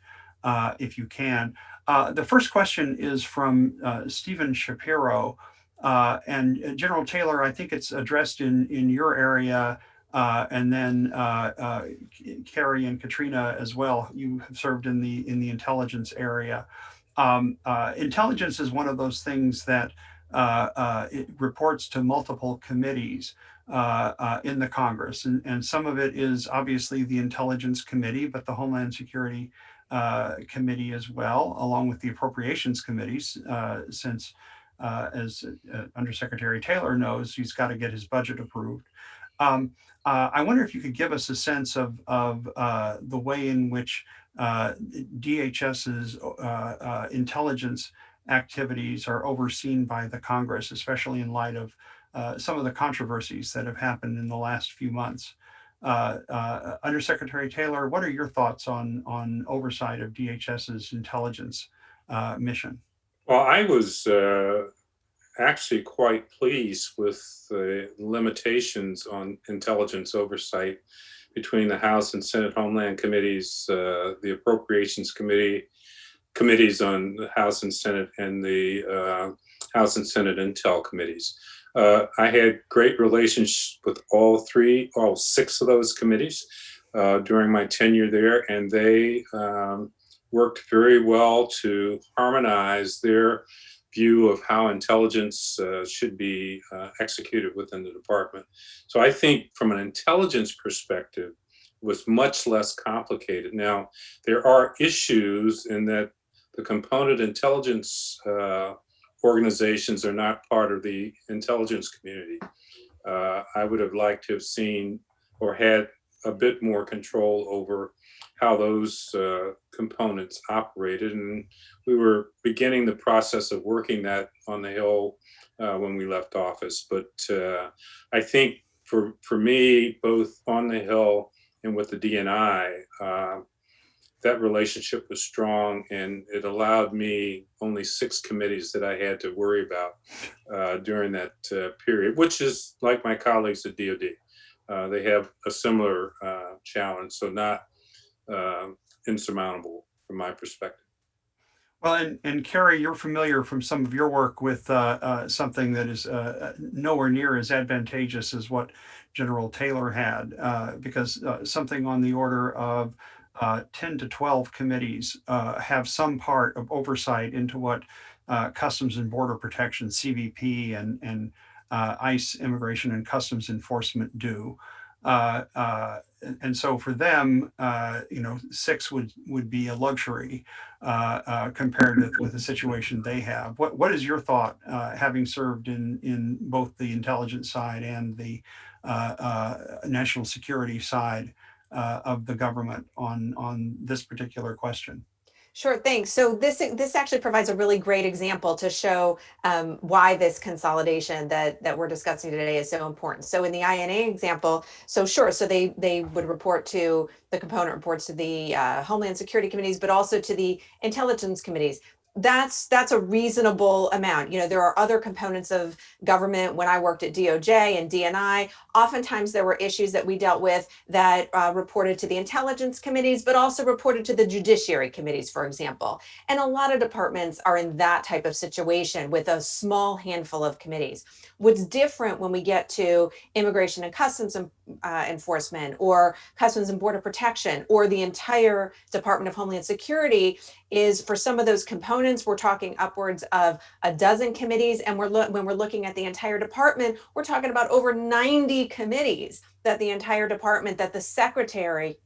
if you can. The first question is from Stephen Shapiro. And General Taylor, I think it's addressed in your area, and then Carrie and Katrina as well. You have served in the intelligence area. Intelligence is one of those things that it reports to multiple committees in the Congress, and some of it is obviously the Intelligence Committee, but the Homeland Security Committee as well, along with the Appropriations Committees, since as Undersecretary Taylor knows, he's got to get his budget approved. I wonder if you could give us a sense of the way in which DHS's intelligence activities are overseen by the Congress, especially in light of some of the controversies that have happened in the last few months. Undersecretary Taylor, what are your thoughts on oversight of DHS's intelligence mission? Well, I was actually quite pleased with the limitations on intelligence oversight between the House and Senate Homeland Committees, the Appropriations Committees on the House and Senate, and the House and Senate Intel Committees. I had great relations with all six of those committees during my tenure there, and they worked very well to harmonize their view of how intelligence should be executed within the department. So I think from an intelligence perspective, it was much less complicated. Now, there are issues in that the component intelligence organizations are not part of the intelligence community. I would have liked to have seen or had a bit more control over how those components operated. And we were beginning the process of working that on the Hill when we left office. But I think for me, both on the Hill and with the DNI, that relationship was strong, and it allowed me only 6 committees that I had to worry about during that period, which is like my colleagues at DOD. They have a similar challenge, so not insurmountable from my perspective. Well, and Carrie, you're familiar from some of your work with something that is nowhere near as advantageous as what General Taylor had, because something on the order of 10 to 12 committees have some part of oversight into what Customs and Border Protection, CBP, and ICE, Immigration and Customs Enforcement do. And so for them, 6 would be a luxury compared with the situation they have. What is your thought, having served in both the intelligence side and the national security side of the government on this particular question? Sure, thanks. So this actually provides a really great example to show why this consolidation that we're discussing today is so important. So in the INA example, so they would report to, the component reports to the Homeland Security committees, but also to the intelligence committees. That's a reasonable amount. There are other components of government. When I worked at DOJ and DNI, oftentimes there were issues that we dealt with that reported to the intelligence committees, but also reported to the judiciary committees, for example. And a lot of departments are in that type of situation with a small handful of committees. What's different when we get to Immigration and Customs Enforcement, or Customs and Border Protection, or the entire Department of Homeland Security, is for some of those components, we're talking upwards of a dozen committees. And when we're looking at the entire department, we're talking about over 90 committees that the entire department, that the secretary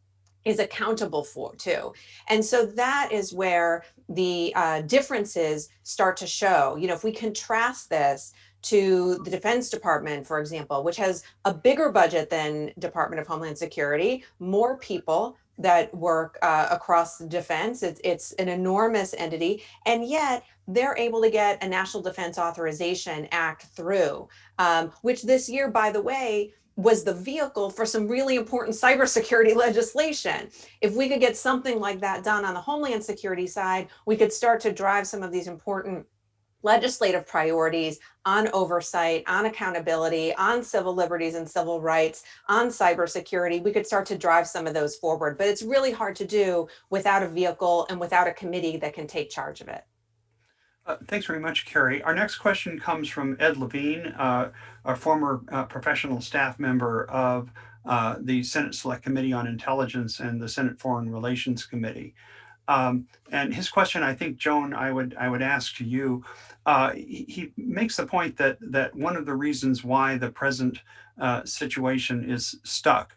is accountable for too. And so that is where the differences start to show. You know, if we contrast this to the Defense Department, for example, which has a bigger budget than Department of Homeland Security, more people that work across the defense. It's an enormous entity, and yet they're able to get a National Defense Authorization Act through, which this year, by the way, was the vehicle for some really important cybersecurity legislation. If we could get something like that done on the Homeland Security side, we could start to drive some of these important legislative priorities on oversight, on accountability, on civil liberties and civil rights, on cybersecurity. We could start to drive some of those forward, but it's really hard to do without a vehicle and without a committee that can take charge of it. Thanks very much, Carrie. Our next question comes from Ed Levine, a former professional staff member of the Senate Select Committee on Intelligence and the Senate Foreign Relations Committee. And his question, I think, Joan, I would ask to you. He makes the point that one of the reasons why the present situation is stuck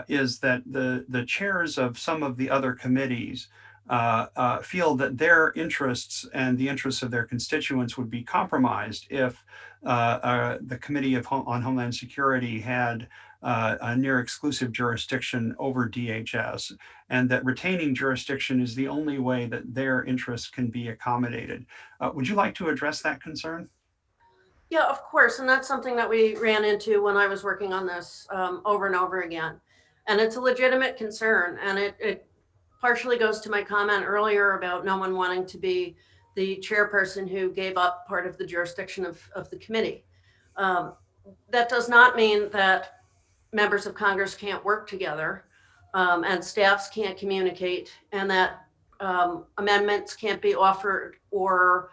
is that the chairs of some of the other committees feel that their interests and the interests of their constituents would be compromised if the Committee on Homeland Security had a near exclusive jurisdiction over DHS, and that retaining jurisdiction is the only way that their interests can be accommodated. Would you like to address that concern? Yeah, of course. And that's something that we ran into when I was working on this over and over again. And it's a legitimate concern. And it partially goes to my comment earlier about no one wanting to be the chairperson who gave up part of the jurisdiction of the committee. That does not mean that members of Congress can't work together and staffs can't communicate, and that amendments can't be offered or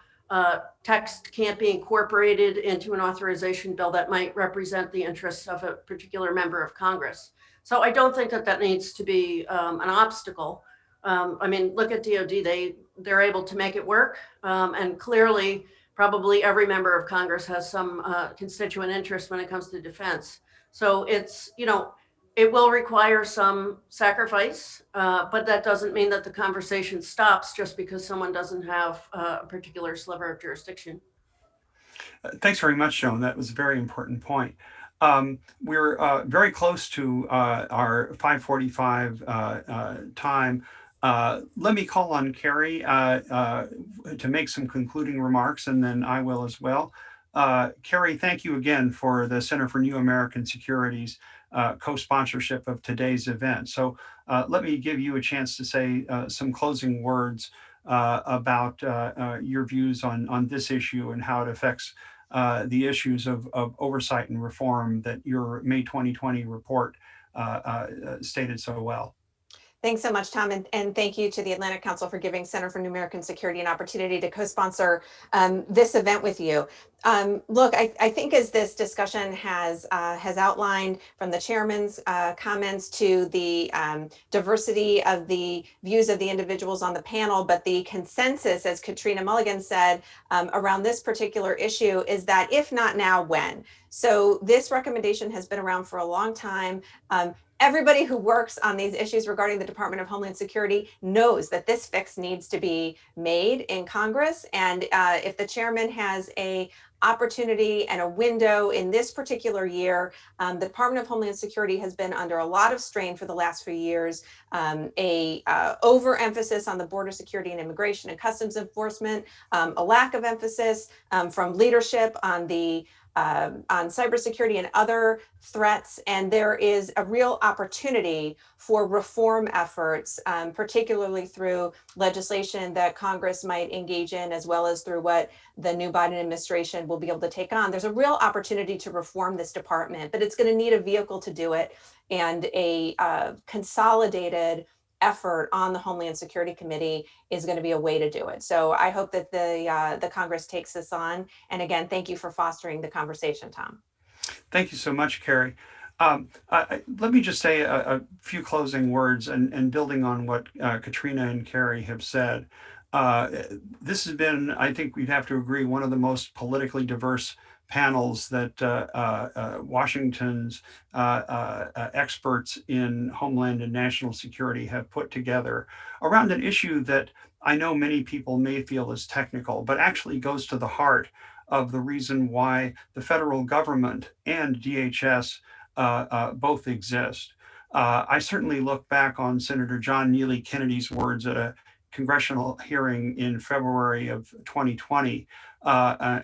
text can't be incorporated into an authorization bill that might represent the interests of a particular member of Congress. So I don't think that needs to be an obstacle. I mean, look at DOD, they're able to make it work. And clearly, probably every member of Congress has some constituent interest when it comes to defense. So it's, you know, it will require some sacrifice, but that doesn't mean that the conversation stops just because someone doesn't have a particular sliver of jurisdiction. Thanks very much, Joan. That was a very important point. We're very close to our 5:45 time. Let me call on Carrie to make some concluding remarks, and then I will as well. Carrie, thank you again for the Center for New American Security's co-sponsorship of today's event. So let me give you a chance to say some closing words about your views on this issue and how it affects the issues of oversight and reform that your May 2020 report stated so well. Thanks so much, Tom, and thank you to the Atlantic Council for giving Center for New American Security an opportunity to co-sponsor this event with you. Look, I think as this discussion has outlined, from the chairman's comments to the diversity of the views of the individuals on the panel, but the consensus, as Katrina Mulligan said, around this particular issue is that if not now, when? So this recommendation has been around for a long time. Everybody who works on these issues regarding the Department of Homeland Security knows that this fix needs to be made in Congress. And if the chairman has a opportunity and a window in this particular year, the Department of Homeland Security has been under a lot of strain for the last few years, overemphasis on the border security and immigration and customs enforcement, a lack of emphasis from leadership on cybersecurity and other threats, and there is a real opportunity for reform efforts, particularly through legislation that Congress might engage in, as well as through what the new Biden administration will be able to take on. There's a real opportunity to reform this department, but it's going to need a vehicle to do it, and a consolidated effort on the Homeland Security Committee is going to be a way to do it. So I hope that the Congress takes this on. And again, thank you for fostering the conversation, Tom. Thank you so much, Carrie. Let me just say a few closing words and building on what Katrina and Carrie have said. This has been, I think we'd have to agree, one of the most politically diverse panels that Washington's experts in Homeland and National Security have put together around an issue that I know many people may feel is technical, but actually goes to the heart of the reason why the federal government and DHS both exist. I certainly look back on Senator John Neely Kennedy's words at a congressional hearing in February of 2020,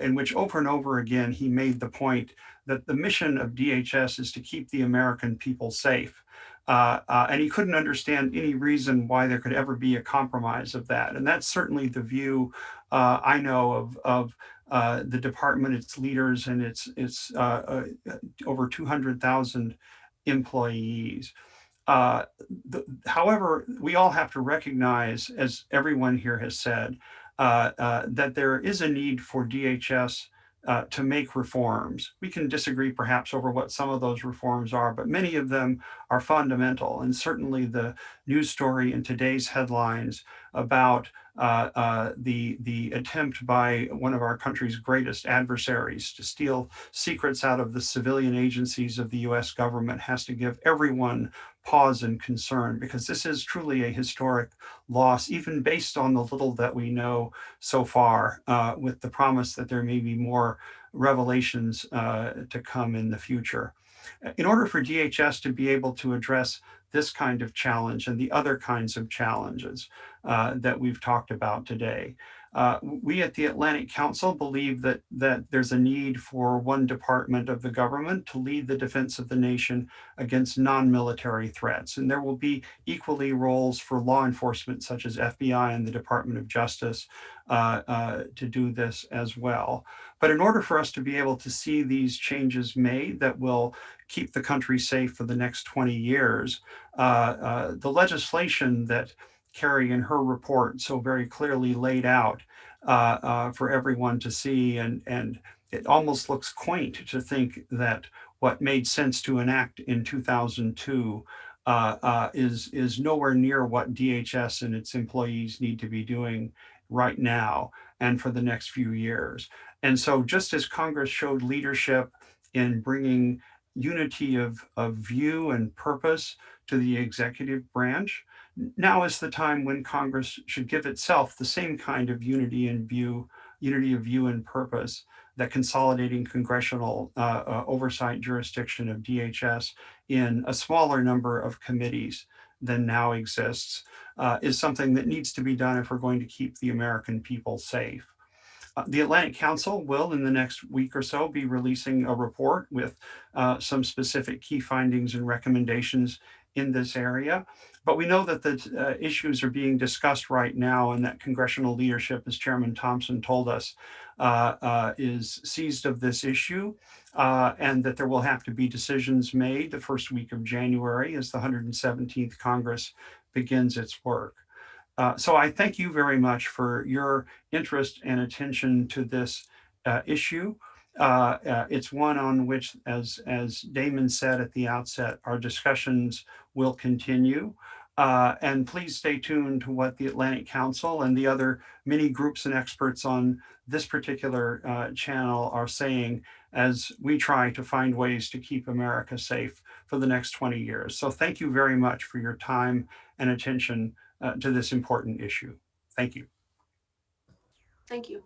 in which over and over again he made the point that the mission of DHS is to keep the American people safe. And he couldn't understand any reason why there could ever be a compromise of that. And that's certainly the view I know of the department, its leaders, and its over 200,000 employees. However, we all have to recognize, as everyone here has said, that there is a need for DHS to make reforms. We can disagree perhaps over what some of those reforms are, but many of them are fundamental. And certainly the news story in today's headlines about the attempt by one of our country's greatest adversaries to steal secrets out of the civilian agencies of the US government has to give everyone pause and concern, because this is truly a historic loss, even based on the little that we know so far, with the promise that there may be more revelations to come in the future. In order for DHS to be able to address this kind of challenge and the other kinds of challenges that we've talked about today, we at the Atlantic Council believe that there's a need for one department of the government to lead the defense of the nation against non-military threats. And there will be equally roles for law enforcement, such as FBI and the Department of Justice, to do this as well. But in order for us to be able to see these changes made that will keep the country safe for the next 20 years, the legislation that Carrie in her report so very clearly laid out for everyone to see, and it almost looks quaint to think that what made sense to enact in 2002 is nowhere near what DHS and its employees need to be doing right now and for the next few years. And so just as Congress showed leadership in bringing unity of view and purpose to the executive branch, now is the time when Congress should give itself the same kind of unity of view and purpose that consolidating congressional oversight jurisdiction of DHS in a smaller number of committees than now exists is something that needs to be done if we're going to keep the American people safe. The Atlantic Council will, in the next week or so, be releasing a report with some specific key findings and recommendations in this area. But we know that the issues are being discussed right now, and that congressional leadership, as Chairman Thompson told us, is seized of this issue, and that there will have to be decisions made the first week of January as the 117th Congress begins its work. So I thank you very much for your interest and attention to this issue. It's one on which, as Damon said at the outset, our discussions will continue. And please stay tuned to what the Atlantic Council and the other many groups and experts on this particular channel are saying as we try to find ways to keep America safe for the next 20 years. So thank you very much for your time and attention to this important issue. Thank you. Thank you.